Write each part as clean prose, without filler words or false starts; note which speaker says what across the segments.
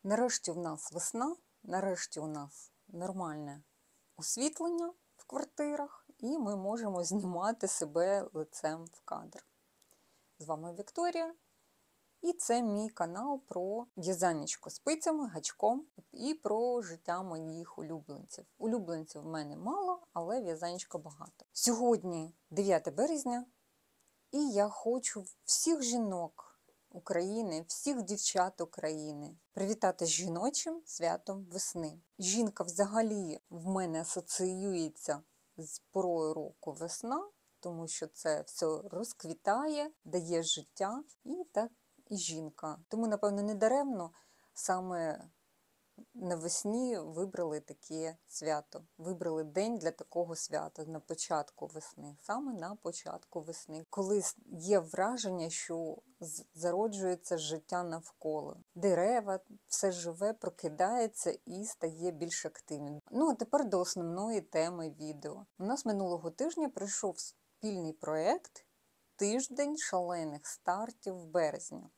Speaker 1: Нарешті в нас весна, нарешті у нас нормальне освітлення в квартирах, і ми можемо знімати себе лицем в кадр. З вами Вікторія, і це мій канал про в'язаннячко спицями, гачком і про життя моїх улюбленців. Улюбленців в мене мало, але в'язанячка багато. Сьогодні 9 березня, і я хочу всіх жінок України, всіх дівчат України привітати з жіночим святом весни. Жінка взагалі в мене асоціюється з порою року весна, тому що це все розквітає, дає життя, і так і жінка. Тому, напевно, не даремно саме навесні вибрали таке свято. Вибрали день для такого свята на початку весни. Саме на початку весни. Коли є враження, що зароджується життя навколо. Дерева, все живе, прокидається і стає більш активним. Ну, а тепер до основної теми відео. У нас минулого тижня прийшов спільний проєкт «Тиждень шалених стартів березня».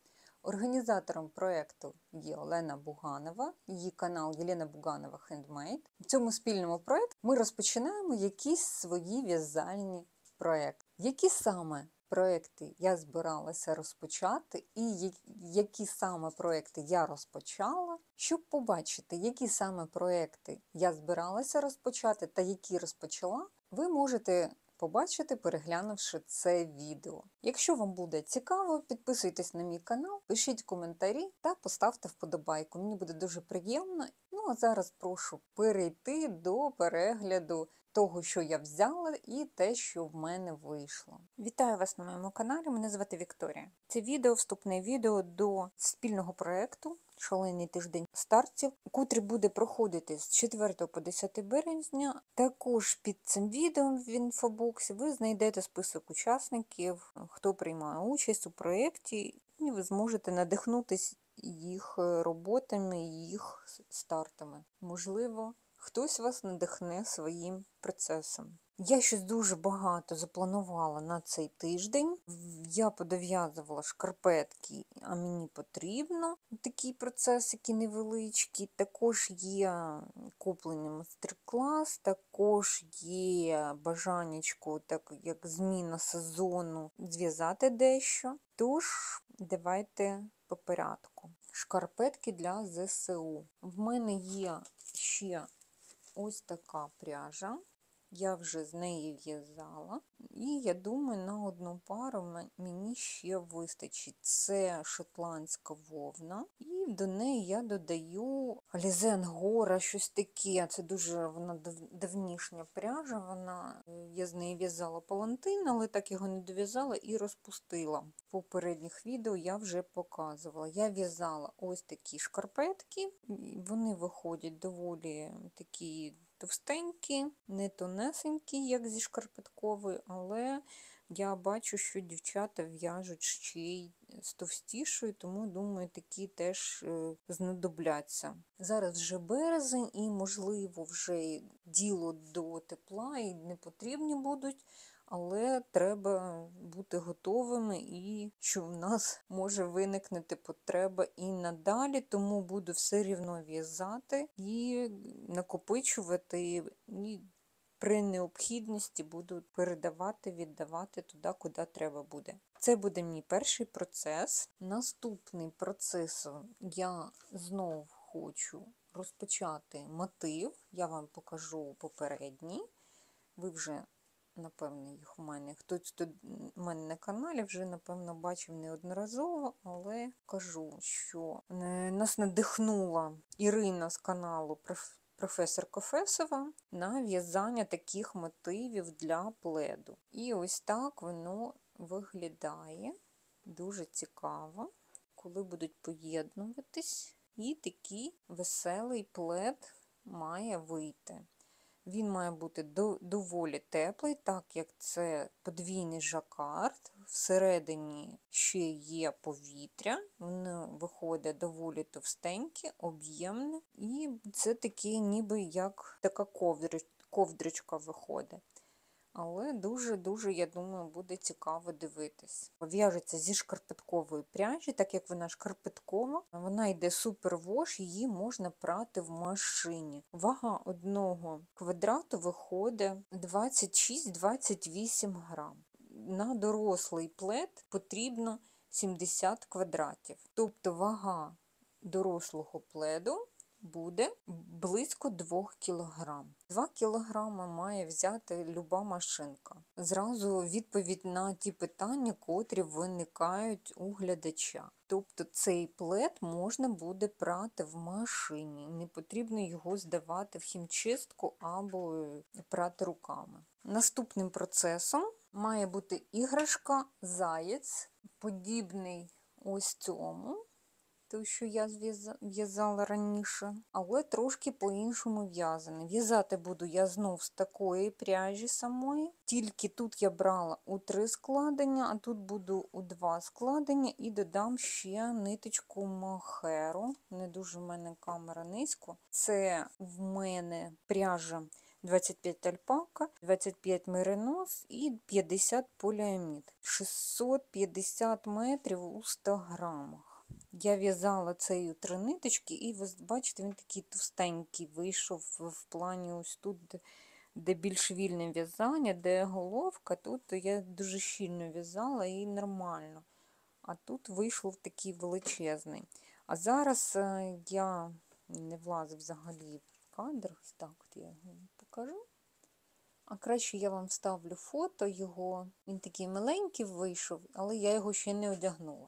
Speaker 1: Організатором проєкту є Олена Буганова, її канал Єлена Буганова Handmade. В цьому спільному проєкті ми розпочинаємо якісь свої в'язальні проєкти. Які саме проєкти я збиралася розпочати і які саме проєкти я розпочала, щоб побачити, які саме проєкти я збиралася розпочати та які розпочала, ви можете побачити, переглянувши це відео. Якщо вам буде цікаво, підписуйтесь на мій канал, пишіть коментарі та поставте вподобайку. Мені буде дуже приємно. Ну а зараз прошу перейти до перегляду того, що я взяла, і те, що в мене вийшло. Вітаю вас на моєму каналі, мене звати Вікторія. Це відео, вступне відео до спільного проєкту «Шалений тиждень стартів», котрий буде проходити з 4 по 10 березня. Також під цим відео в інфобоксі ви знайдете список учасників, хто приймає участь у проєкті, і ви зможете надихнутися їх роботами, їх стартами. Можливо, хтось вас надихне своїм процесом. Я щось дуже багато запланувала на цей тиждень. Я подов'язувала шкарпетки, а мені потрібно такий процес, який невеличкий. Також є куплений майстер-клас, також є бажаннячко, так як зміна сезону, зв'язати дещо. Тож, давайте по порядку. Шкарпетки для ЗСУ. В мене є ще ось така пряжа. Я вже з неї в'язала. І я думаю, на одну пару мені ще вистачить. Це шотландська вовна. І до неї я додаю Alize Angora, щось таке. Це дуже вона давнішня пряжа. Я з неї в'язала палантин, але так його не дов'язала і розпустила. В попередніх відео я вже показувала. Я в'язала ось такі шкарпетки. Вони виходять доволі такі товстенькі, не тонесенькі, як зі шкарпеткової, але я бачу, що дівчата в'яжуть ще й з товстішою, тому, думаю, такі теж знадобляться. Зараз вже березень і, можливо, вже діло до тепла і не потрібні будуть, але треба бути готовими, і що в нас може виникнути потреба і надалі, тому буду все рівно в'язати і накопичувати, і при необхідності буду передавати, віддавати туди, куди треба буде. Це буде мій перший процес. Наступний процес я знову хочу розпочати мотив. Я вам покажу попередній. Ви вже, напевно, їх у мене, хтось тут у мене на каналі вже, напевно, бачив неодноразово, але кажу, що нас надихнула Ірина з каналу професор Кофесова на в'язання таких мотивів для пледу. І ось так воно виглядає. Дуже цікаво, коли будуть поєднуватись. І такий веселий плед має вийти. Він має бути доволі теплий, так як це подвійний жакард. Всередині ще є повітря, воно виходить доволі товстеньке, об'ємне. І це таке ніби як така ковдричка виходить. але дуже-дуже, я думаю, буде цікаво дивитись. В'яжеться зі шкарпеткової пряжі, так як вона шкарпеткова, вона йде супервош, її можна прати в машині. Вага одного квадрату виходить 26-28 грам. На дорослий плед потрібно 70 квадратів. Тобто вага дорослого пледу буде близько 2 кг. 2 кг має взяти люба машинка. Зразу відповідь на ті питання, котрі виникають у глядача. Тобто цей плед можна буде прати в машині, не потрібно його здавати в хімчистку або прати руками. Наступним процесом має бути іграшка заєць, подібний ось цьому, той, що я в'язала раніше, але трошки по-іншому в'язаний. В'язати буду я знов з такої пряжі самої, тільки тут я брала у 3 складення, а тут буду у 2 складення і додам ще ниточку мохеру. Не дуже в мене камера низько. Це в мене пряжа 25 альпака, 25 меринос і 50 поліамід. 650 метрів у 100 грамах. Я в'язала цією 3 ниточки, і ви бачите, він такий товстенький вийшов в плані ось тут, де більш вільне в'язання, де головка, тут я дуже щільно в'язала і нормально. А тут вийшов такий величезний. А зараз я не влазив взагалі в кадр, ось так от я його покажу. А краще я вам вставлю фото його. Він такий миленький вийшов, але я його ще не одягнула.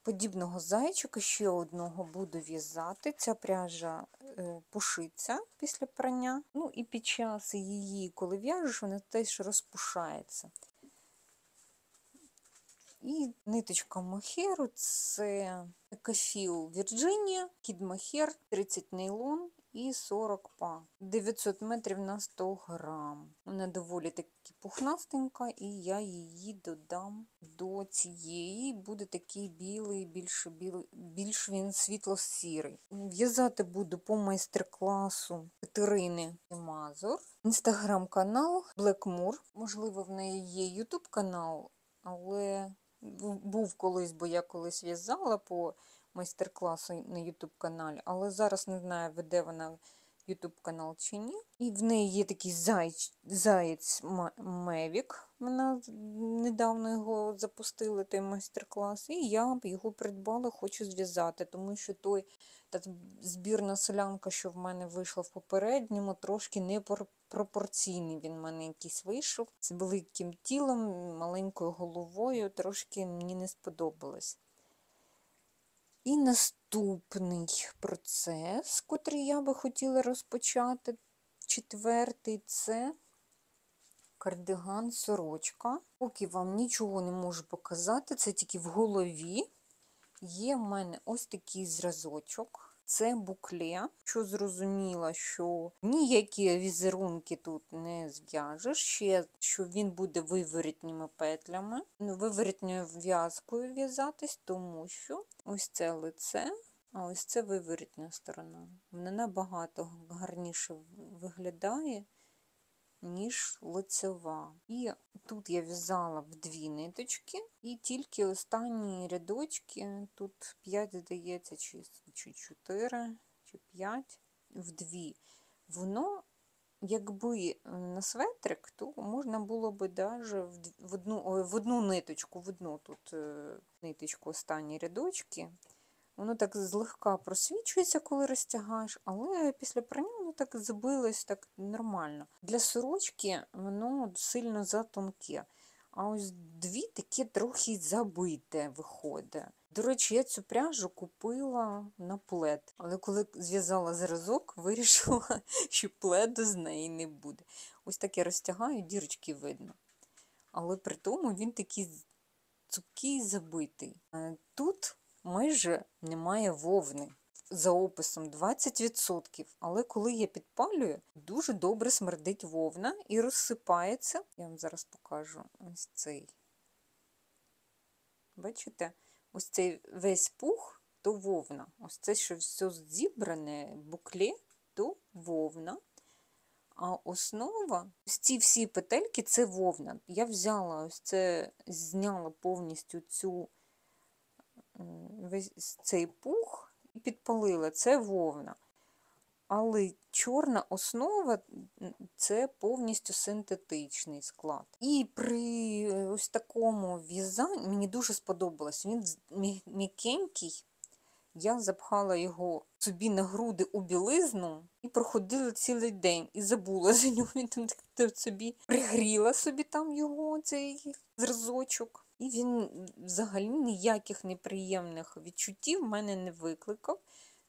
Speaker 1: Подібного зайчика ще одного буду в'язати. Ця пряжа пушиться після прання. Ну і під час її, коли в'яжеш, вона теж розпушається. І ниточка мохеру – це Екофіл Вірджинія, Кід Мохер, 30 нейлон і 40 па. 900 метрів на 100 грам. Вона доволі таки пухнастенька, і я її додам до цієї. Буде такий білий, більш він світло-сірий. В'язати буду по майстер-класу Катерини Мазур. Інстаграм-канал Blackmoor. Можливо, в неї є ютуб-канал, але був колись, бо я колись в'язала по майстер-класу на ютуб-каналі, але зараз не знаю, веде вона ютуб-канал чи ні. І в неї є такий заєць Мевік. Вона недавно його запустила, той майстер-клас, і я його придбала, хочу зв'язати, тому що та збірна солянка, що в мене вийшла в попередньому, трошки непропорційний він в мене якийсь вийшов. З великим тілом, маленькою головою, трошки мені не сподобалось. І наступний процес, котрий я би хотіла розпочати, 4-й, це кардиган-сорочка. Поки вам нічого не можу показати, це тільки в голові. Є в мене ось такий зразочок. Це букле, що зрозуміло, що ніякі візерунки тут не зв'яжеш, ще що він буде виворітніми петлями, виворітньою в'язкою в'язатись, тому що ось це лице, а ось це виворітня сторона. Вона набагато гарніше виглядає, ніж лицева. І тут я в'язала в 2 ниточки, і тільки останні рядочки, тут 5, здається, чи 4, чи 5, в 2. Воно, якби на светрик, то можна було би навіть в одну ниточку, в одну тут ниточку останні рядочки. Воно так злегка просвічується, коли розтягаєш, але після прання воно так забилось так нормально. Для сорочки воно сильно затонке. А ось 2 таке трохи забите виходить. До речі, я цю пряжу купила на плед. Але коли зв'язала зразок, вирішила, що пледу з неї не буде. Ось так я розтягаю, дірочки видно. Але при тому він такий цупкий, забитий. Тут майже немає вовни. За описом 20%, але коли я підпалюю, дуже добре смердить вовна і розсипається. Я вам зараз покажу ось цей. Бачите? Ось цей весь пух – то вовна. Ось це, що все зібране, букле – то вовна. А основа, ось ці всі петельки, це вовна. Я взяла ось це, зняла повністю весь цей пух і підпалила. Це вовна. Але чорна основа – це повністю синтетичний склад. І при ось такому в'язанні мені дуже сподобалось. Він м'якенький. Я запхала його собі на груди у білизну і проходила цілий день. І забула за нього. Він там собі пригріла собі там його, цей зразочок. І він взагалі ніяких неприємних відчуттів в мене не викликав.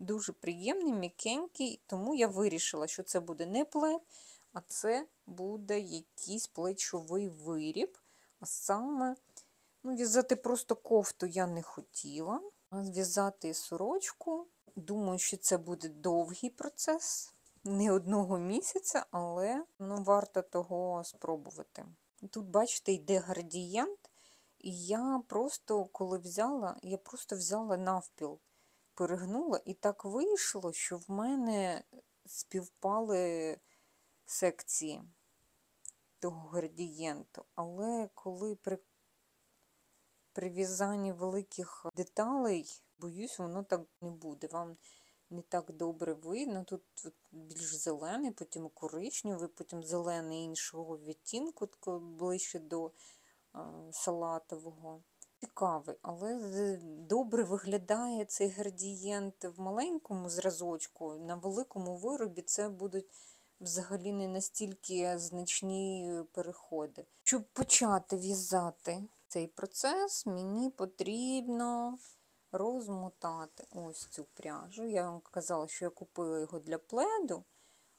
Speaker 1: Дуже приємний, м'якенький, тому я вирішила, що це буде не плед, а це буде якийсь плечовий виріб. А саме, в'язати просто кофту я не хотіла, а зв'язати сорочку. Думаю, що це буде довгий процес, не одного місяця, але варто того спробувати. Тут, бачите, йде градієнт, і я просто, коли взяла, взяла навпіл. Перегнула, і так вийшло, що в мене співпали секції того градієнту. Але коли при в'язанні великих деталей, боюсь, воно так не буде. Вам не так добре видно. Тут більш зелений, потім коричневий, потім зелений іншого відтінку, ближче до салатового. Цікавий, але добре виглядає цей градієнт в маленькому зразочку, на великому виробі це будуть взагалі не настільки значні переходи. Щоб почати в'язати цей процес, мені потрібно розмотати ось цю пряжу. Я вам казала, що я купила його для пледу,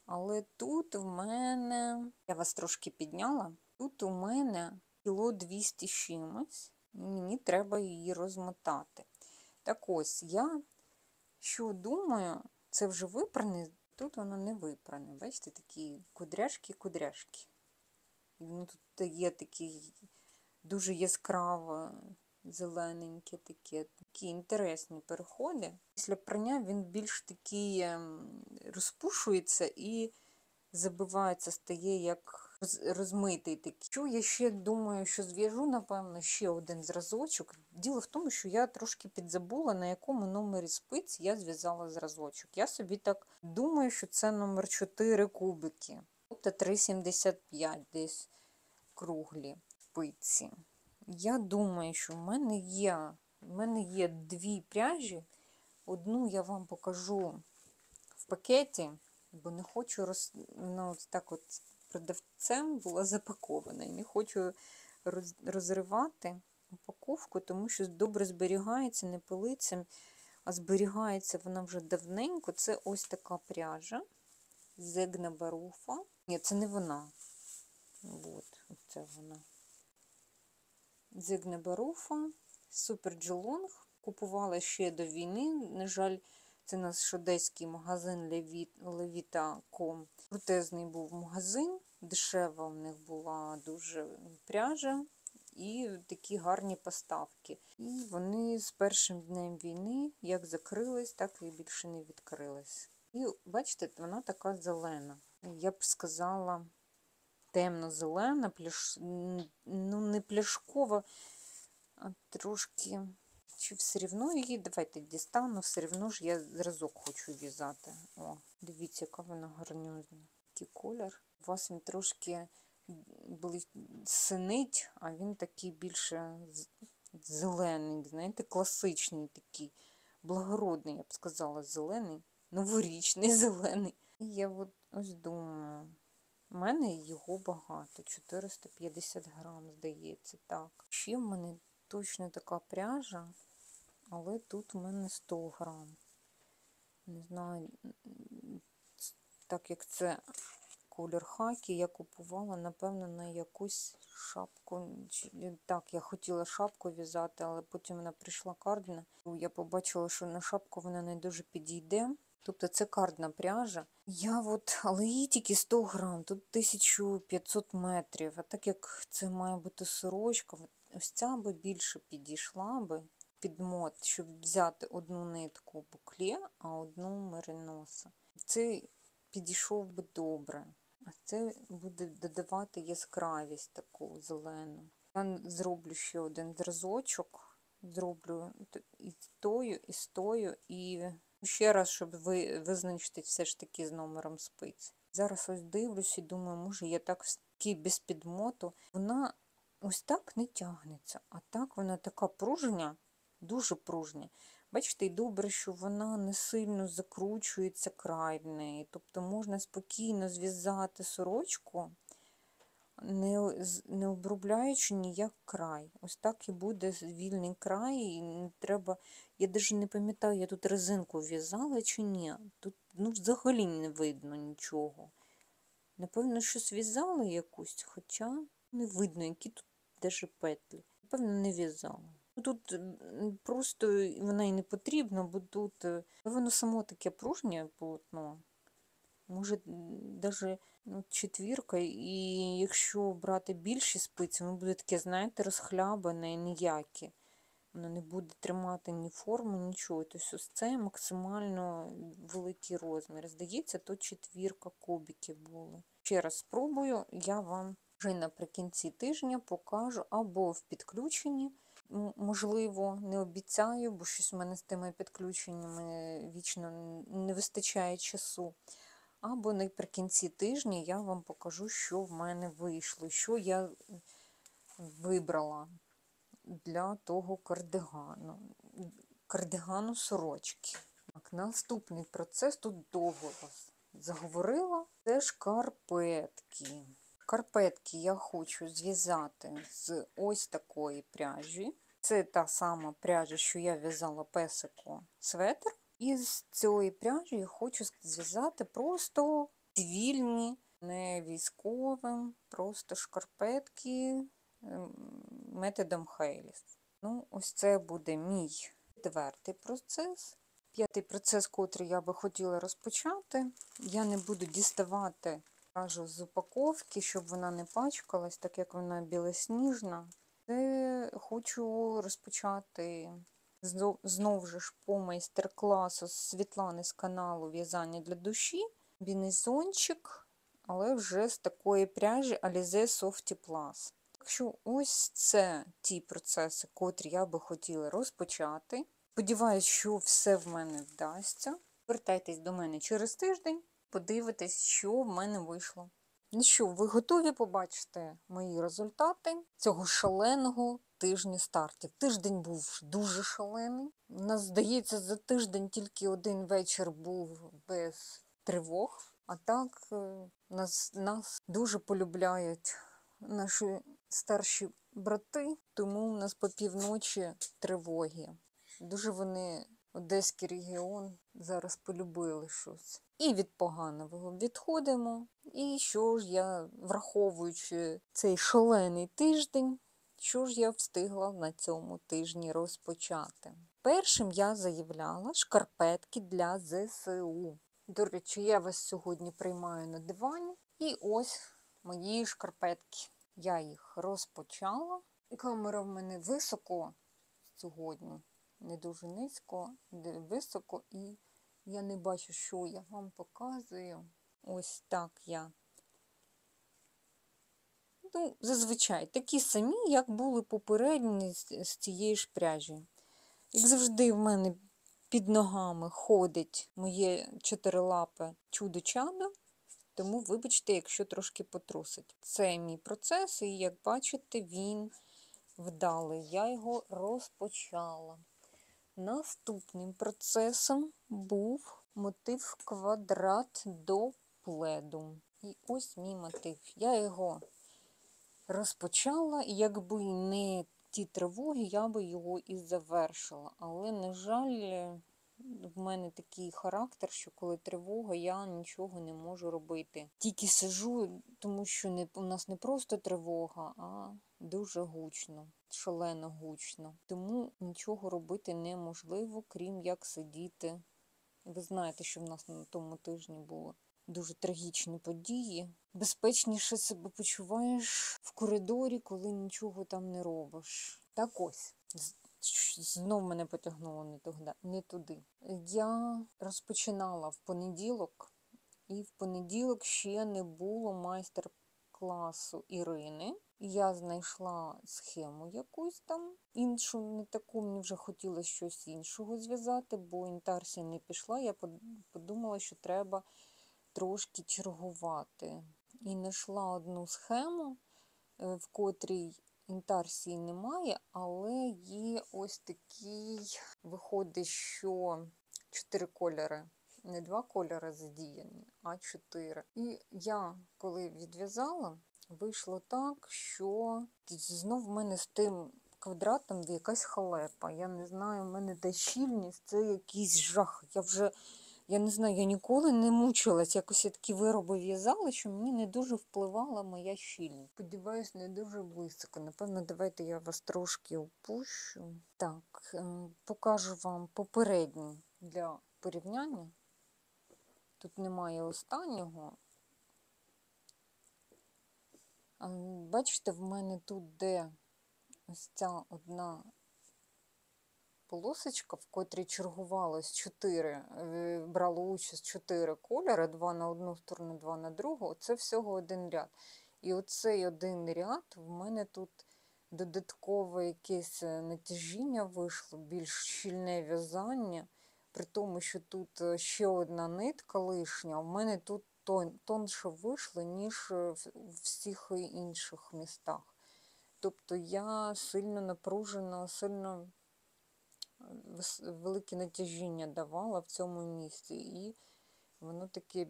Speaker 1: але тут в мене, я вас трошки підняла, тут у мене 200 кг чимось. Мені треба її розмотати. Так ось, я що думаю, це вже випране, тут воно не випране. Бачите, такі кудряшки. Ну, тут є такі дуже яскраво зелененькі, такі інтересні переходи. Після прання він більш такий розпушується і забивається, стає як розмитий такий. Що я ще думаю, що зв'яжу, напевно, ще один зразочок. Діло в тому, що я трошки підзабула, на якому номері спиць я зв'язала зразочок. Я собі так думаю, що це номер 4 кубики. Тобто 3,75 десь круглі спиці. Я думаю, що в мене є дві пряжі. Одну я вам покажу в пакеті, бо не хочу так от продавцем була запакована. І не хочу розривати упаковку, тому що добре зберігається, не пилиться, а зберігається вона вже давненько. Це ось така пряжа. Zegna Barufa. Ні, це не вона. Це вона. Zegna Barufa. Super Geelong. Купувала ще до війни. На жаль, це наш одеський магазин Levita.com. Крутезний був магазин, дешева в них була дуже пряжа і такі гарні поставки. І вони з першим днем війни як закрились, так і більше не відкрились. І бачите, вона така зелена. Я б сказала, темно-зелена, не пляшкова, а трошки... Чи все одно її, давайте дістану, все одно ж я зразок хочу в'язати. О, дивіться, яка вона гарнюзна. Такий колір. У вас він трошки синить, а він такий більше зелений, знаєте, класичний такий, благородний, я б сказала, зелений, новорічний зелений. І я ось думаю, в мене його багато, 450 грам, здається, так. Ще в мене точно така пряжа, але тут у мене 100 грам. Не знаю, так як це колір хакі, я купувала, напевно, на якусь шапку. Так, я хотіла шапку в'язати, але потім вона прийшла кардна. Я побачила, що на шапку вона не дуже підійде. Тобто це кардна пряжа. Але їй тільки 100 грам, тут 1500 метрів. А так як це має бути сорочка, ось ця би більше підійшла би під мод, щоб взяти одну нитку букле, а одну мериноса. Це підійшов би добре. А це буде додавати яскравість таку зелену. Я зроблю ще один зразочок, зроблю і з тою, і ще раз, щоб ви визначити все ж таки з номером спиць. Зараз ось дивлюсь і думаю, може я так без підмоту. Вона ось так не тягнеться, а так вона така пружня, дуже пружня. Бачите, і добре, що вона не сильно закручується край в неї. Тобто можна спокійно зв'язати сорочку, не обробляючи ніяк край. Ось так і буде вільний край, і не треба. Я навіть не пам'ятаю, я тут резинку в'язала чи ні. Тут взагалі не видно нічого. Напевно, щось в'язала якусь, хоча не видно, які тут навіть петлі. Напевно, не в'язала. Тут просто вона і не потрібна, бо тут воно само таке пружнє полотно. Може, навіть четвірка, і якщо брати більші спиці, воно буде таке, знаєте, розхлябане і ніяке. Воно не буде тримати ні форму, нічого. Тобто ось це максимально великий розмір. Здається, то четвірка кубиків були. Ще раз спробую, я вам вже наприкінці тижня покажу або в підключенні. Можливо, не обіцяю, бо щось в мене з тими підключеннями вічно не вистачає часу. Або наприкінці тижня я вам покажу, що в мене вийшло, що я вибрала для того кардигану сорочки. Так, наступний процес, тут довго вас заговорила, це шкарпетки. Шкарпетки я хочу зв'язати з ось такої пряжі. Це та сама пряжа, що я в'язала песику светр. І з цієї пряжі я хочу зв'язати просто цивільні, не військовим, просто шкарпетки методом Хейліс. Ось це буде мій четвертий процес. П'ятий процес, котрий я би хотіла розпочати. Я не буду діставати пряжу з упаковки, щоб вона не пачкалась, так як вона білосніжна. Це хочу розпочати знову ж по майстер-класу Світлани з каналу В'язання для душі. Бінезончик, але вже з такої пряжі Alize Softy Plus. Так що ось це ті процеси, котрі я би хотіла розпочати. Сподіваюсь, що все в мене вдасться. Вертайтесь до мене через тиждень, подивитесь, що в мене вийшло. Ну що, ви готові побачити мої результати цього шаленого тижня стартів? Тиждень був дуже шалений. У нас, здається, за тиждень тільки один вечір був без тривог. А так нас дуже полюбляють наші старші брати, тому у нас по півночі тривоги. Дуже вони, Одеський регіон, зараз полюбили щось. І від поганого відходимо. І що ж я, враховуючи цей шалений тиждень, що ж я встигла на цьому тижні розпочати? Першим я заявляла шкарпетки для ЗСУ. До речі, я вас сьогодні приймаю на дивані. І ось мої шкарпетки. Я їх розпочала. Камера в мене високо сьогодні. Не дуже низько, високо, і я не бачу, що я вам показую. Ось так я. Зазвичай такі самі, як були попередні з цієї ж пряжі. Як завжди, в мене під ногами ходить моє чотирилапе чудо-чадо, тому вибачте, якщо трошки потрусить. Це мій процес, і як бачите, він вдалий. Я його розпочала. Наступним процесом був мотив квадрат до пледу. І ось мій мотив. Я його розпочала, і якби не ті тривоги, я би його і завершила. Але, на жаль, в мене такий характер, що коли тривога, я нічого не можу робити. Тільки сиджу, тому що у нас не просто тривога, а дуже гучно, шалено гучно. Тому нічого робити неможливо, крім як сидіти. Ви знаєте, що в нас на тому тижні було дуже трагічні події. Безпечніше себе почуваєш в коридорі, коли нічого там не робиш. Так ось. Знов мене потягнуло не туди. Я розпочинала в понеділок І в понеділок ще не було майстер-класу Ірини. Я знайшла схему якусь там, іншу, не таку, мені вже хотілося щось іншого зв'язати, бо інтарсія не пішла. Я подумала, що треба трошки чергувати. І знайшла одну схему, в котрій інтарсії немає, але є ось такий, виходить, що 4 кольори. Не 2 кольори задіяні, а 4. І я, коли відв'язала, вийшло так, що знов в мене з тим квадратом якась халепа. Я не знаю, в мене та щільність, це якийсь жах. Я не знаю, я ніколи не мучилась. Якось я такі вироби в'язала, що мені не дуже впливала моя щільність. Сподіваюсь, не дуже високо. Напевно, давайте я вас трошки опущу. Так, покажу вам попередній для порівняння. Тут немає останнього. Бачите, в мене тут де ось ця одна полосочка, в котрій чергувалось 4, брало участь 4 кольори, 2 на одну сторону, 2 на другу. Це всього один ряд. І оцей один ряд в мене тут додаткове якесь натяжіння вийшло, більш щільне в'язання, при тому, що тут ще одна нитка лишня, а в мене тут тонше вийшло, ніж в всіх інших містах. Тобто я сильно напружена, сильно велике натяжіння давала в цьому місці, і воно таке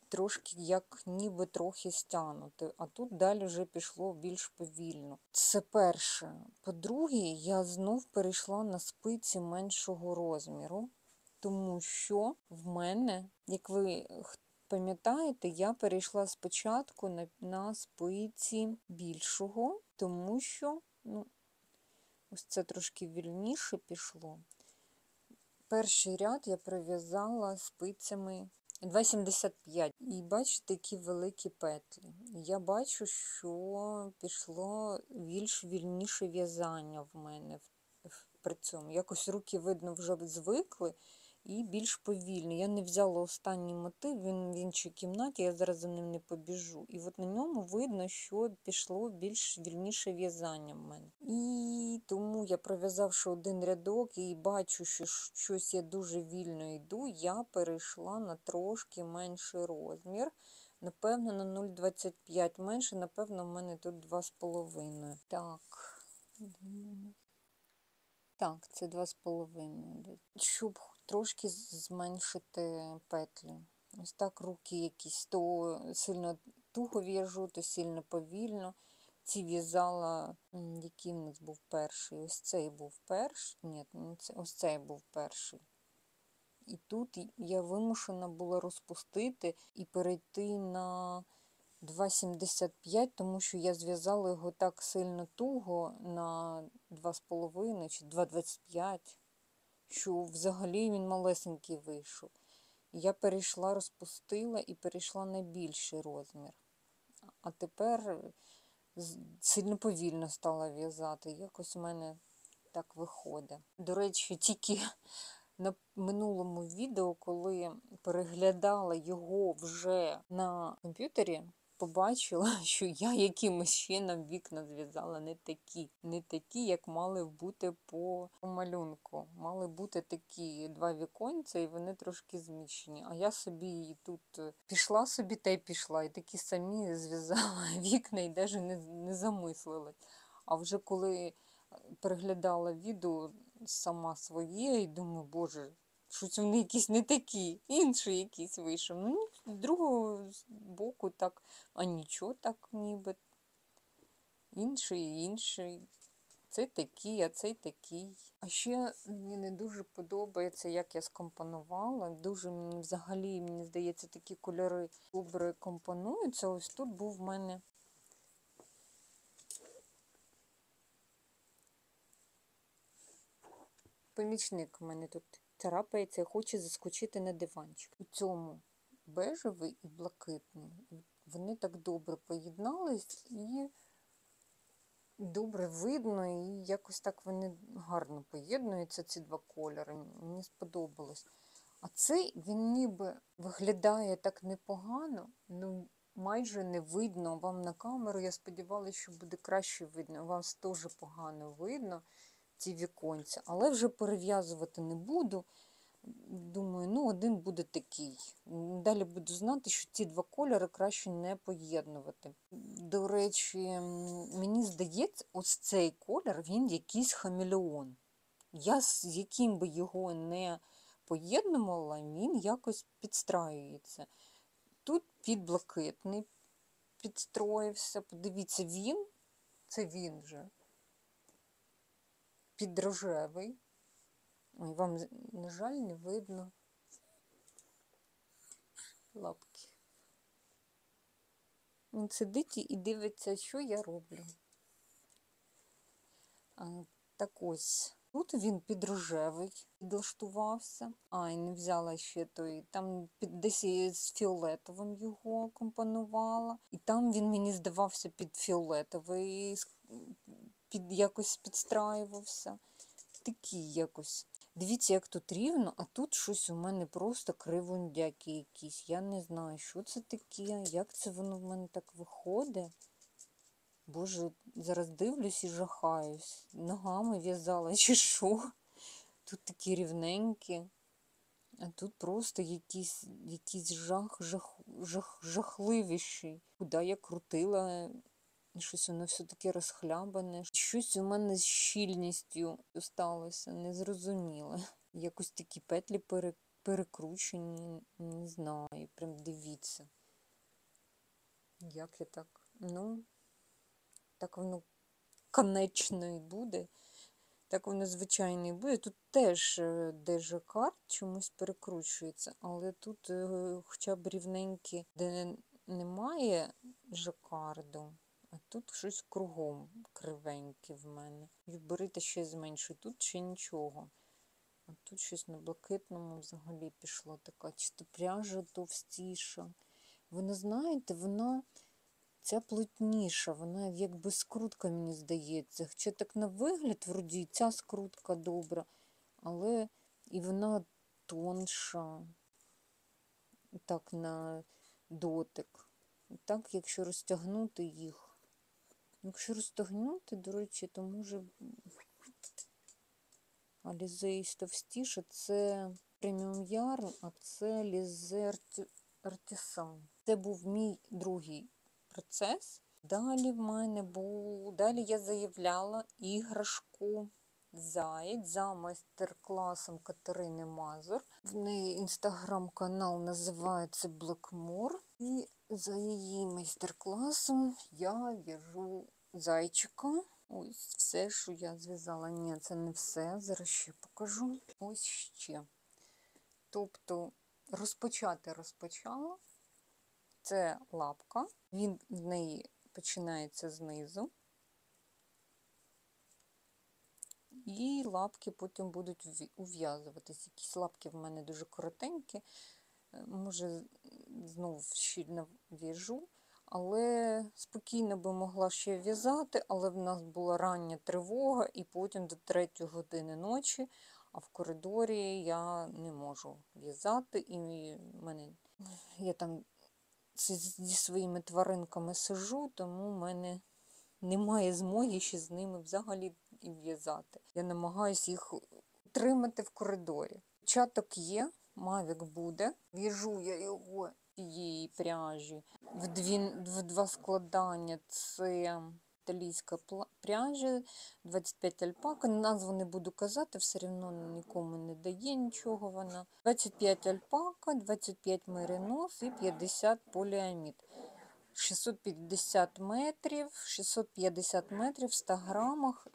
Speaker 1: трошки, як ніби трохи стягнуте, а тут далі вже пішло більш повільно. Це перше. По-друге, я знов перейшла на спиці меншого розміру, тому що в мене, як ви пам'ятаєте, я перейшла спочатку на спиці більшого, тому що, ось це трошки вільніше пішло. Перший ряд я пров'язала спицями 2,75. І бачите, які великі петлі. Я бачу, що пішло більш вільніше в'язання в мене при цьому. Якось руки, видно, вже звикли і більш повільно. Я не взяла останній мотив, він в іншій кімнаті, я зараз за ним не побіжу. І от на ньому видно, що пішло більш вільніше в'язання в мене. І тому я, пров'язавши один рядок і бачу, що щось я дуже вільно йду, я перейшла на трошки менший розмір. Напевно, на 0,25 менше, напевно, в мене тут 2,5. Так, це 2,5. Щоб трошки зменшити петлі. Ось так руки якісь то сильно туго в'яжу, то сильно повільно. Ці в'язала, який в нас був перший. Ось цей був перший. Ні, ось цей був перший. І тут я вимушена була розпустити і перейти на 2,75, тому що я зв'язала його так сильно туго на 2,5 чи 2,25, що взагалі він малесенький вийшов. Я перейшла, розпустила і перейшла на більший розмір. А тепер сильно повільно стала в'язати. Якось у мене так виходить. До речі, тільки на минулому відео, коли переглядала його вже на комп'ютері, побачила, що я якимось чином вікна зв'язала не такі, як мали бути по малюнку. Мали бути такі 2 віконця, і вони трошки зміщені. А я собі тут пішла собі та й пішла, і такі самі зв'язала вікна і навіть не замислилась. А вже коли переглядала відео сама своє, і думаю, боже, щось вони якісь не такі, інший якийсь вийшов. Ну, з другого боку так, а нічого так ніби. Інший. Цей такий, а цей такий. А ще мені не дуже подобається, як я скомпонувала. Дуже мені взагалі, мені здається, такі кольори добре компонуються. Ось тут був в мене помічник, у мене тут царапається і хоче заскочити на диванчик. У цьому бежевий і блакитний. Вони так добре поєднались і добре видно, і якось так вони гарно поєднуються, ці 2 кольори. Мені сподобалось. А цей, він ніби виглядає так непогано, ну майже не видно. Вам на камеру, я сподівалася, що буде краще видно. Вас теж погано видно, ці віконця. Але вже перев'язувати не буду. Думаю, ну один буде такий. Далі буду знати, що ці два кольори краще не поєднувати. До речі, мені здається, ось цей колір, він якийсь хамелеон. Я з яким би його не поєднувала, він якось підстраюється. Тут під блакитний підстроївся. Подивіться, це він же, під рожевий. Ой, вам, на жаль, не видно лапки. Він сидить і дивиться, що я роблю. Так ось, тут він під рожевий підлаштувався. І не взяла ще той, там десь з фіолетовим його компонувала. І там він мені здавався під фіолетовий, якось підстраювався. Такий якось. Дивіться, як тут рівно, а тут щось у мене просто кривундяки якісь. Я не знаю, що це таке, як це воно в мене так виходить. Боже, зараз дивлюсь і жахаюсь. Ногами в'язала чи що. Тут такі рівненькі. А тут просто якийсь жахливіший. Куди я крутила, щось воно все таке розхлябане. Щось у мене з щільністю сталося, незрозуміле. Якось такі петлі перекручені, не знаю, прям дивіться. Як я так? Ну, так воно конечно і буде. Так воно звичайно і буде. Тут теж де жакард чомусь перекручується, але тут хоча б рівненькі, де немає жакарду, а тут щось кругом кривеньке в мене. Берите ще зменшу, тут ще нічого. А тут щось на блакитному взагалі пішло така, чисто пряжа товстіша. Ви знаєте, вона ця плотніша, вона якби скрутка, мені здається. Хоча так на вигляд, вроді, ця скрутка добра, але і вона тонша, так на дотик. Так, якщо розтягнути їх. Якщо розтягнути, до речі, то може Alize товстіше, це преміум ярн, а це Alize Artisan. Це був мій другий процес. Далі я заявляла іграшку Заєць за майстер-класом Катерини Мазур. В неї інстаграм-канал називається Blackmore. І за її майстер-класом я в'яжу зайчика. Ось все, що я зв'язала. Ні, це не все. Зараз ще покажу. Ось ще. Тобто розпочала. Це лапка. Він в неї починається знизу. І лапки потім будуть ув'язуватись. Якісь лапки в мене дуже коротенькі. Може, знов щільно в'яжу. Але спокійно би могла ще в'язати, але в нас була рання тривога і потім до 3 години ночі, а в коридорі я не можу в'язати. І я там зі своїми тваринками сижу, тому в мене немає змоги ще з ними взагалі і в'язати. Я намагаюся їх тримати в коридорі. Початок є, мавік буде. В'яжу я його цієї пряжі в два складання. Це італійська пряжа, 25 альпака. Назву не буду казати, все одно нікому не дає нічого вона. 25 альпака, 25 меринос і 50 поліамід. 650 метрів в 100 грамах.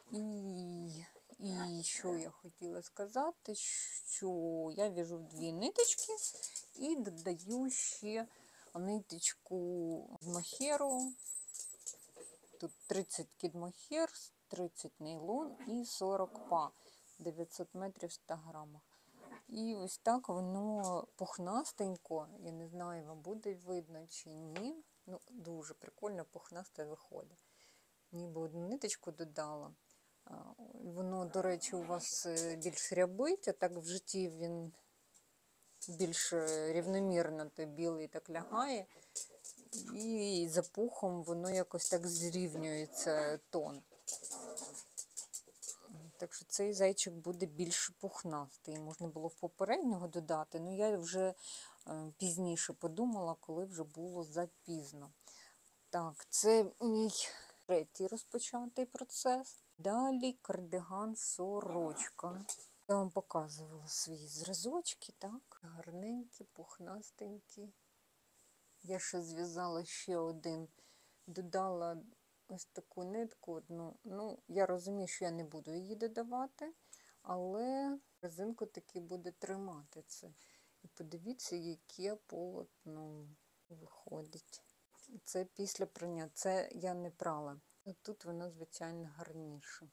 Speaker 1: І що я хотіла сказати, що я в'яжу в 2 ниточки і додаю ще ниточку з мохеру. Тут 30 кідмохер, 30 нейлон і 40 па, 900 метрів в 100 грамах. І ось так воно пухнастенько, я не знаю, вам буде видно чи ні. Ну, дуже прикольно пухнасте виходить. Ніби одну ниточку додала. Воно, до речі, у вас більш рябить, а так в житті він більш рівномірно той білий так лягає, і за пухом воно якось так зрівнюється тон. Так що цей зайчик буде більш пухнастий. Можна було в попереднього додати, але я вже пізніше подумала, коли вже було запізно. Так, це мій третій розпочатий процес. Далі кардиган сорочка. Я вам показувала свої зразочки, так? Гарненькі, пухнастенькі. Я ще зв'язала ще один, додала ось таку нитку одну. Ну, я розумію, що я не буду її додавати, але резинку таки буде тримати це. І подивіться, яке полотно виходить. Це після прання. Це я не прала. Тут воно, звичайно, гарніше.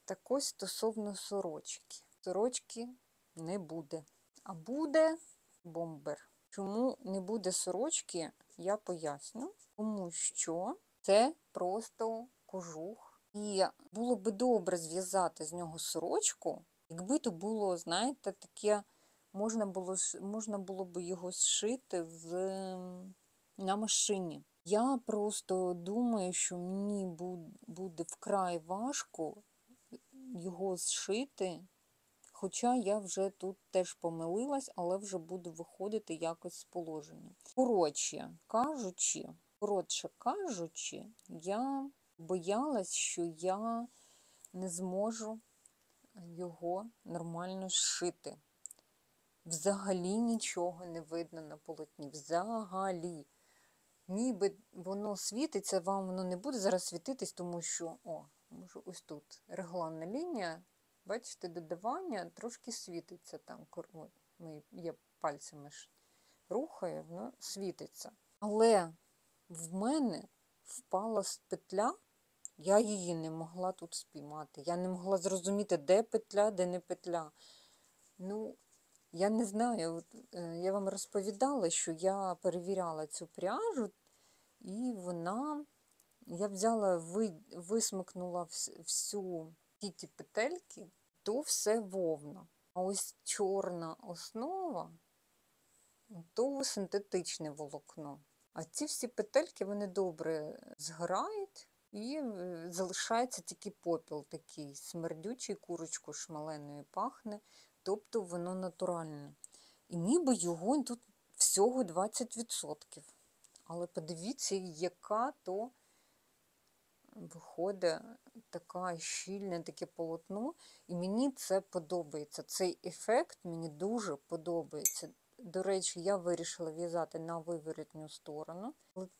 Speaker 1: Так ось стосовно сорочки. Сорочки не буде. А буде бомбер. Чому не буде сорочки, я поясню. Тому що це просто кожух. І було би добре зв'язати з нього сорочку, якби то було, знаєте, таке, можна було б його зшити на машині. Я просто думаю, що мені буде вкрай важко його зшити, хоча я вже тут теж помилилась, але вже буду виходити якось з положення. Коротше кажучи, я боялась, що я не зможу його нормально зшити. Взагалі нічого не видно на полотні. Взагалі. Ніби воно світиться, вам воно не буде зараз світитись, тому що, може ось тут регланна лінія, бачите, додавання трошки світиться там. Я пальцями ж рухаю, воно світиться. Але в мене впала петля, я її не могла тут спіймати. Я не могла зрозуміти, де петля, де не петля. Ну, я не знаю, я вам розповідала, що я перевіряла цю пряжу, і я взяла, висмикнула всю ті петельки, то все вовна. А ось чорна основа, то синтетичне волокно. А ці всі петельки, вони добре згорають, і залишається тільки попіл такий смердючий, курочку шмаленою пахне, тобто воно натуральне. І ніби його тут всього 20%. Але подивіться, яка то виходить така щільне таке полотно. І мені це подобається. Цей ефект мені дуже подобається. До речі, я вирішила в'язати на виворотню сторону.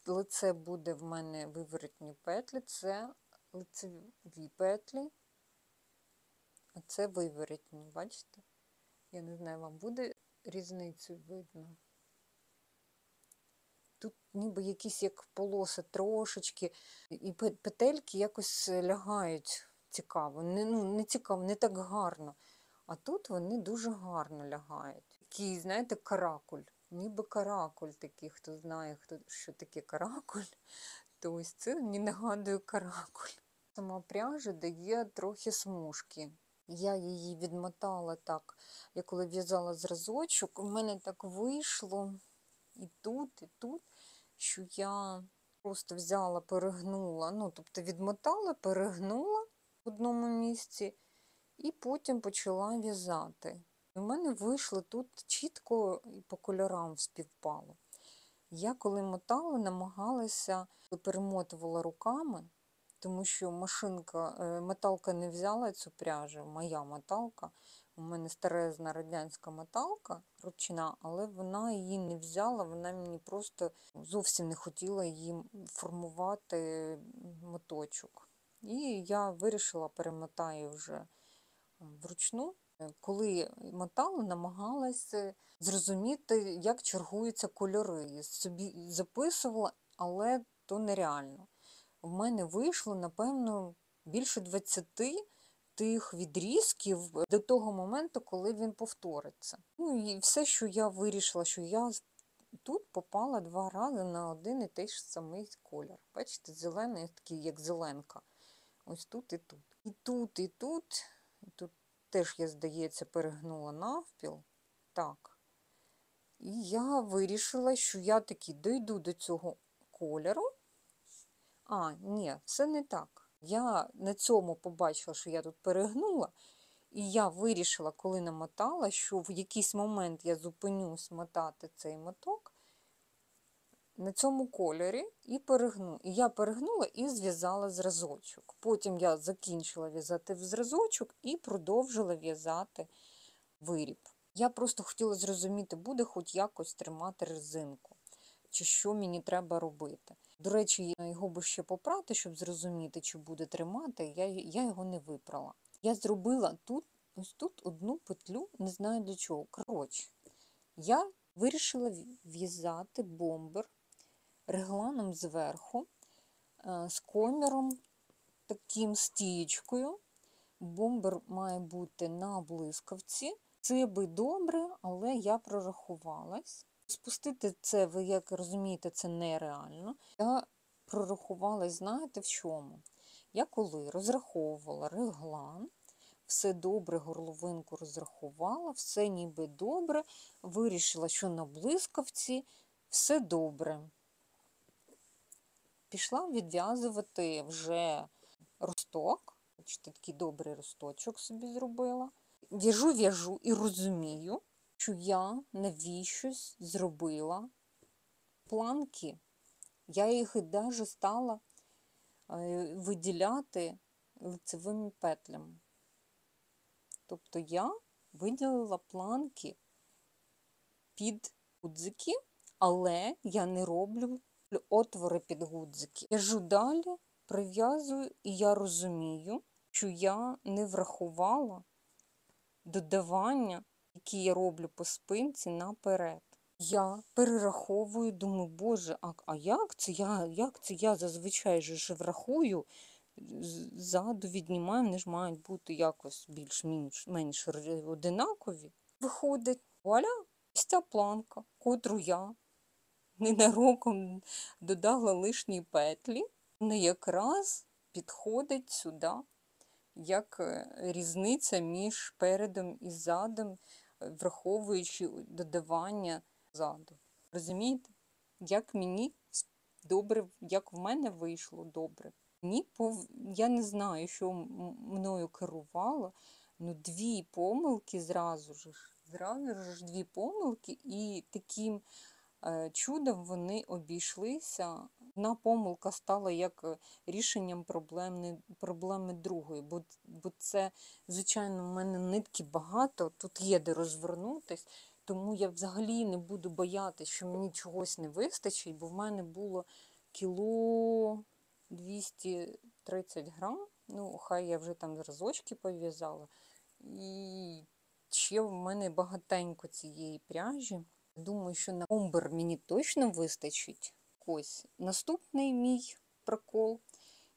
Speaker 1: Лице буде в мене виворотні петлі, це лицеві петлі, а це виворотні, бачите? Я не знаю, вам буде різницю видно. Тут ніби якісь як полоси трошечки, і петельки якось лягають цікаво. Не цікаво, не так гарно. А тут вони дуже гарно лягають. Такий, знаєте, каракуль. Ніби каракуль такий, хто знає, що таке каракуль, то ось це мені нагадує каракуль. Сама пряжа дає трохи смужки. Я її відмотала так, я коли в'язала зразочок, у мене так вийшло і тут, що я просто взяла, перегнула, тобто відмотала, перегнула в одному місці і потім почала в'язати. У мене вийшло тут чітко і по кольорам співпало. Я коли мотала, намагалася, перемотувала руками, тому що моталка не взяла цю пряжу, моя моталка. У мене старезна радянська моталка ручна, але вона її не взяла, вона мені просто зовсім не хотіла її формувати моточок. І я вирішила, перемотаю вже вручну. Коли мотала, намагалася зрозуміти, як чергуються кольори. Собі записувала, але то нереально. В мене вийшло, напевно, більше 20 тих відрізків до того моменту, коли він повториться. І все, що я вирішила, що я тут попала 2 рази на один і той ж самий колір. Бачите, зелений, такий, як зеленка. Ось тут і тут. І тут, і тут. І тут теж, я, здається, перегнула навпіл. Так. І я вирішила, що я таки дойду до цього кольору. Ні, все не так. Я на цьому побачила, що я тут перегнула, і я вирішила, коли намотала, що в якийсь момент я зупинюсь мотати цей моток на цьому кольорі і перегну. І я перегнула і зв'язала зразочок. Потім я закінчила в'язати в зразочок і продовжила в'язати виріб. Я просто хотіла зрозуміти, буде хоч якось тримати резинку, чи що мені треба робити. До речі, його би ще попрати, щоб зрозуміти, чи буде тримати, я його не випрала. Я зробила ось тут одну петлю, не знаю для чого. Коротше, я вирішила в'язати бомбер регланом зверху, з коміром, таким стієчкою. Бомбер має бути на блискавці. Це би добре, але я прорахувалась. Спустити це, ви як розумієте, це нереально. Я прорахувалась, знаєте, в чому? Я коли розраховувала реглан, все добре, горловинку розрахувала, все ніби добре, вирішила, що на блискавці все добре. Пішла відв'язувати вже росток. Бачите, такий добрий росточок собі зробила. В'яжу і розумію, що я навіщось зробила планки. Я їх навіть стала виділяти лицевими петлями. Тобто я виділила планки під гудзики, але я не роблю отвори під гудзики. В'яжу далі, прив'язую, і я розумію, що я не врахувала додавання, які я роблю по спинці, наперед. Я перераховую, думаю, боже, а як це я зазвичай же врахую, ззаду віднімаю, вони ж мають бути якось більш-менш одинакові. Виходить, вуаля, ось ця планка, котру я ненароком додала лишні петлі, вона якраз підходить сюди, як різниця між передом і задом, враховуючи додавання ззаду. Розумієте? Як мені добре, як в мене вийшло добре. Я не знаю, що мною керувало, але дві помилки зразу ж дві помилки, і таким чудом вони обійшлися. Одна помилка стала як рішенням проблеми другої, бо це, звичайно, в мене нитки багато, тут є де розвернутись, тому я взагалі не буду боятися, що мені чогось не вистачить, бо в мене було кіло 230 грам, хай я вже там зразочки пов'язала, і ще в мене багатенько цієї пряжі. Думаю, що на бомбер мені точно вистачить. Ось наступний мій прикол.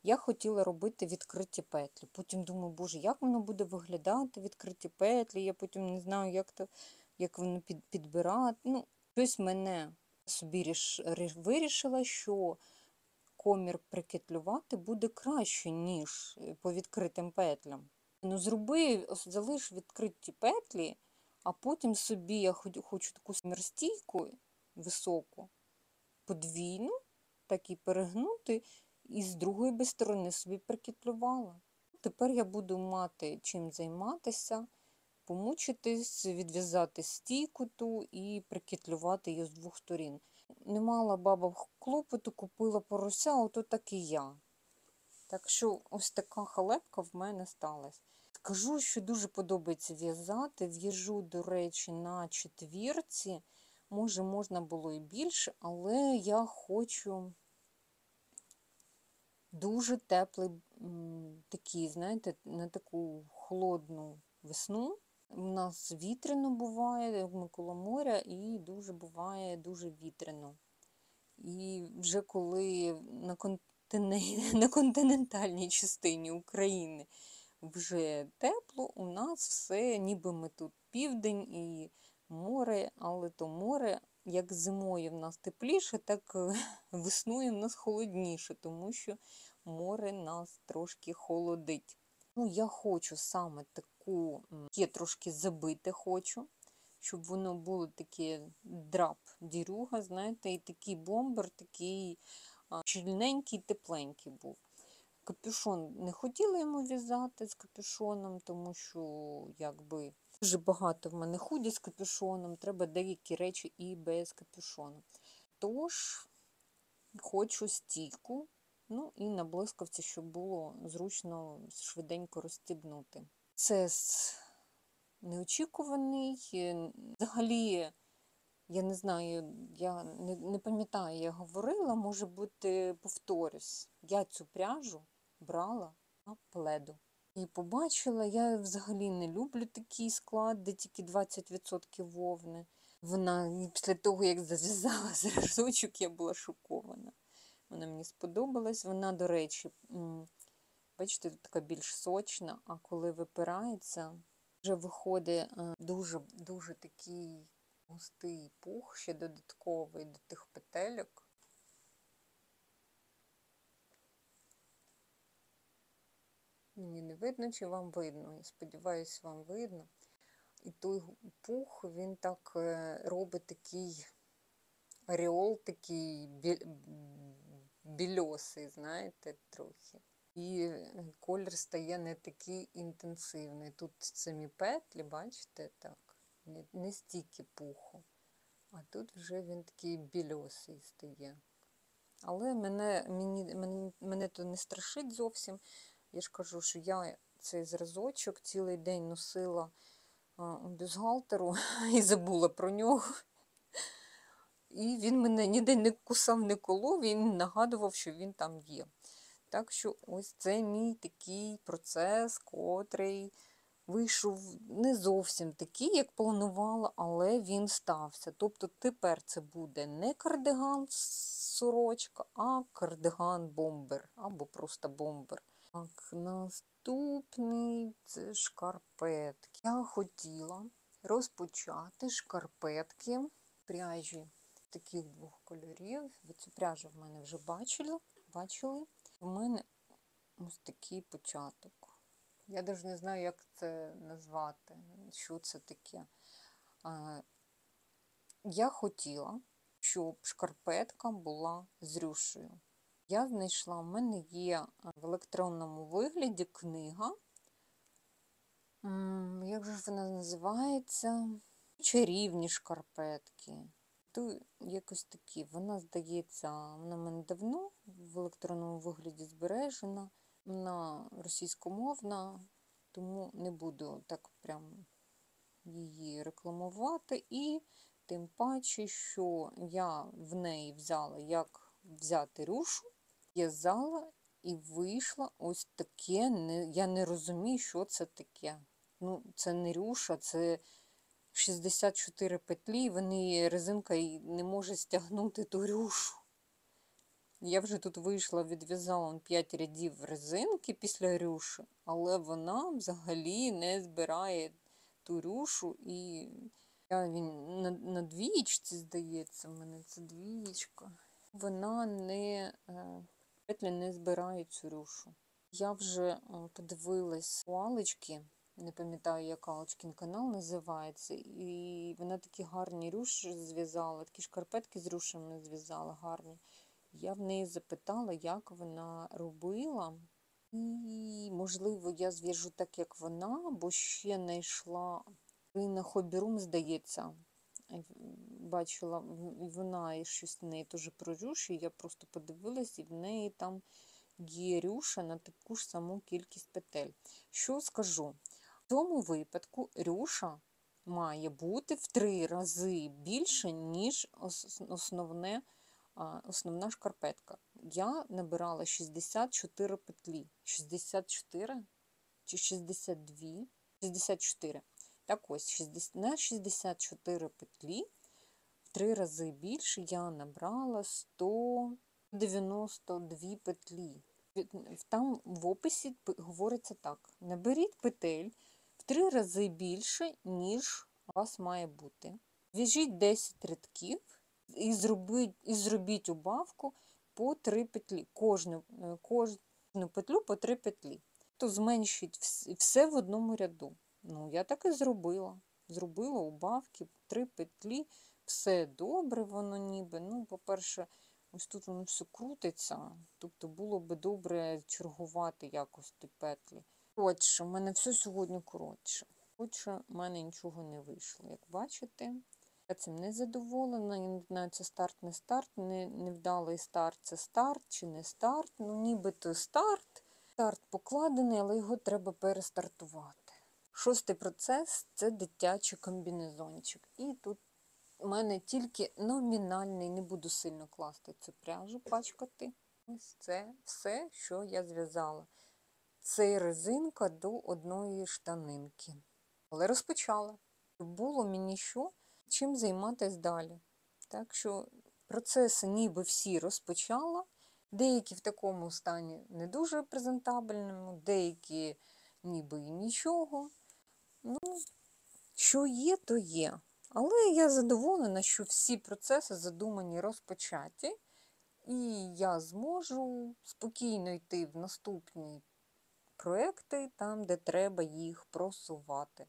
Speaker 1: Я хотіла робити відкриті петлі. Потім думаю, боже, як воно буде виглядати, відкриті петлі. Я потім не знаю, як воно підбирати. Щось мене собі вирішила, що комір прикетлювати буде краще, ніж по відкритим петлям. Залиш відкриті петлі, а потім собі я хочу таку смірстійку високу, подвійну, так і перегнути, і з другої сторони собі прикетлювала. Тепер я буду мати чим займатися, помучитись, відв'язати стійку ту і прикетлювати її з двох сторін. Не мала баба клопоту, купила порося, ото так і я. Так що ось така халепка в мене сталася. Скажу, що дуже подобається в'язати. В'яжу, до речі, на четвірці. Може, можна було і більше, але я хочу дуже теплий, такий, знаєте, на таку холодну весну. У нас вітряно буває, ми коло моря, і дуже буває дуже вітряно. І вже коли на континентальній частині України вже тепло, у нас все, ніби ми тут південь і море, але то море, як зимою в нас тепліше, так весною в нас холодніше, тому що море нас трошки холодить. Я хочу саме таку, я трошки забити хочу, щоб воно було таке драп, дірюга, знаєте, і такий бомбер, такий щільненький, тепленький був. Капюшон не хотіла йому в'язати з капюшоном, тому що якби дуже багато в мене худі з капюшоном, треба деякі речі і без капюшону. Тож хочу стійку, ну і на блискавці, щоб було зручно швиденько розстібнути. Це неочікуваний. Взагалі, я не знаю, я не пам'ятаю, я говорила, може бути, повторюсь. Я цю пряжу брала на пледу. І побачила, я взагалі не люблю такий склад, де тільки 20% вовни. Вона, після того, як зав'язала зразочок, я була шокована. Вона мені сподобалась. Вона, до речі, бачите, тут така більш сочна, а коли випирається, вже виходить дуже такий густий пух, ще додатковий до тих петельок. Мені не видно, чи вам видно. Я сподіваюся, вам видно. І той пух, він так робить такий ореол, такий більосий, знаєте, трохи. І колір стає не такий інтенсивний. Тут самі петлі, бачите, так, не стільки пуху. А тут вже він такий більосий стає. Але мене то не страшить зовсім. Я ж кажу, що я цей зразочок цілий день носила у бюстгальтеру і забула про нього. І він мене ніде не кусав, не колов, він нагадував, що він там є. Так що ось це мій такий процес, котрий вийшов не зовсім такий, як планувала, але він стався. Тобто тепер це буде не кардиган сорочка, а кардиган-бомбер, або просто бомбер. Так, наступний це шкарпетки. Я хотіла розпочати шкарпетки пряжі таких двох кольорів. Ви цю пряжу в мене вже бачили. У мене ось такий початок. Я навіть не знаю, як це назвати, що це таке. Я хотіла, щоб шкарпетка була з рюшею. Я знайшла, в мене є в електронному вигляді книга. Як же вона називається? Чарівні шкарпетки. То якось такі. Вона, здається, вона в мене давно в електронному вигляді збережена. Вона російськомовна, тому не буду так прям її рекламувати. І тим паче, що я в неї взяла, як взяти рюшу, в'язала і вийшла ось таке. Я не розумію, що це таке. Ну, це не рюша, це 64 петлі, вони резинка не може стягнути ту рюшу. Я вже тут вийшла, відв'язала 5 рядів резинки після рюші, але вона взагалі не збирає ту рюшу. І він на двієчці, здається, в мене це двієчка. Вона петлі не збирає цю рюшу. Я вже подивилась палички, не пам'ятаю, як Алочкін канал називається, і вона такі гарні рюші зв'язала, такі шкарпетки з рюшами зв'язала гарні. Я в неї запитала, як вона робила, і, можливо, я зв'яжу так, як вона, бо ще знайшла на Хобі-Рум, здається, бачила, вона і щось в неї теж про рюші, я просто подивилась, і в неї там є рюша на таку ж саму кількість петель. Що скажу? В цьому випадку рюша має бути в 3 рази більше, ніж основна шкарпетка. Я набирала 64 петлі. 64 чи 62? 64. Так ось, на 64 петлі в 3 рази більше я набрала 192 петлі. Там в описі говориться так: наберіть петель в 3 рази більше, ніж у вас має бути. В'яжіть 10 рядків і зробіть убавку по 3 петлі. Кожну петлю по 3 петлі. То зменшіть все в одному ряду. Ну, я так і зробила. зробила убавки, 3 петлі, все добре воно ніби. Ну, по-перше, ось тут воно все крутиться, тобто було би добре чергувати якось ті петлі. Коротше, в мене все сьогодні коротше. Коротше, в мене нічого не вийшло, як бачите. Я цим не задоволена, я не знаю, це старт, не старт, невдалий старт, це старт чи не старт. Ну, нібито старт. Старт покладений, але його треба перестартувати. 6-й процес – це дитячий комбінезончик. І тут у мене тільки номінальний, не буду сильно класти цю пряжу, пачкати. Ось це все, що я зв'язала. Це резинка до одної штанинки. Але розпочала. Було мені чим займатися далі. Так що процеси ніби всі розпочала. Деякі в такому стані не дуже презентабельному, деякі ніби і нічого. Ну, що є, то є. Але я задоволена, що всі процеси задумані розпочаті. І я зможу спокійно йти в наступні проекти, там, де треба їх просувати.